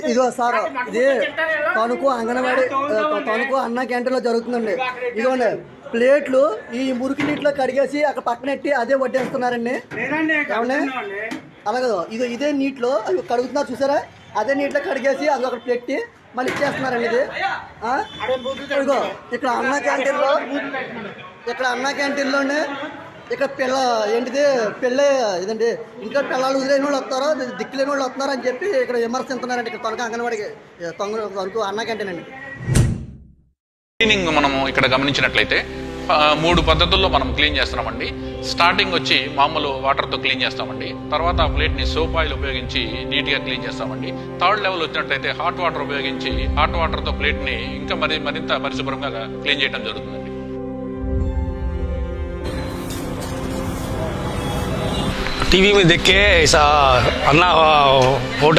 ఇదిగో సార్, ఇది తణుకు అంగన్వాడీ తణుకు అన్న క్యాంటీన్లో జరుగుతుందండి. ఇదిగోండి ప్లేట్లు ఈ మురికి నీటిలో కడిగేసి అక్కడ పక్కనెట్టి అదే వడ్డేస్తున్నారండి. అలాగే ఇదే నీటిలో అవి కడుగుతున్నారు చూసారా, అదే నీటిలో కడిగేసి అది ఒకటి పెట్టి మళ్ళీ ఇచ్చేస్తున్నారండి. ఇది ఇదిగో ఇక్కడ అన్న క్యాంటీన్లోనే ఇక్కడ ఏంటిది పెళ్ళే ఇదండి, ఇంకా పిల్లలు వదిలేని వాళ్ళు వస్తారో దిక్కులేని వాళ్ళు వస్తున్నారు అని చెప్పి ఇక్కడ విమర్శిస్తున్నారండి. ఇక్కడ తొనక అంగన్వాడికి తణుకు అన్న క్యాంటీన్ అండి. క్లీనింగ్ మనము ఇక్కడ గమనించినట్లయితే 3 పద్ధతుల్లో మనం క్లీన్ చేస్తున్నామండి. స్టార్టింగ్ వచ్చి మామూలు వాటర్తో క్లీన్ చేస్తామండి. తర్వాత ఆ ప్లేట్ని సోప్ ఆయిల్ ఉపయోగించి నీట్గా క్లీన్ చేస్తామండి. థర్డ్ లెవెల్ వచ్చినట్లయితే హాట్ వాటర్ ఉపయోగించి హాట్ వాటర్తో ప్లేట్ని ఇంకా మరింత పరిశుభ్రంగా క్లీన్ చేయడం జరుగుతుందండి. टीवी में देख के ऐसा अन्ना होटल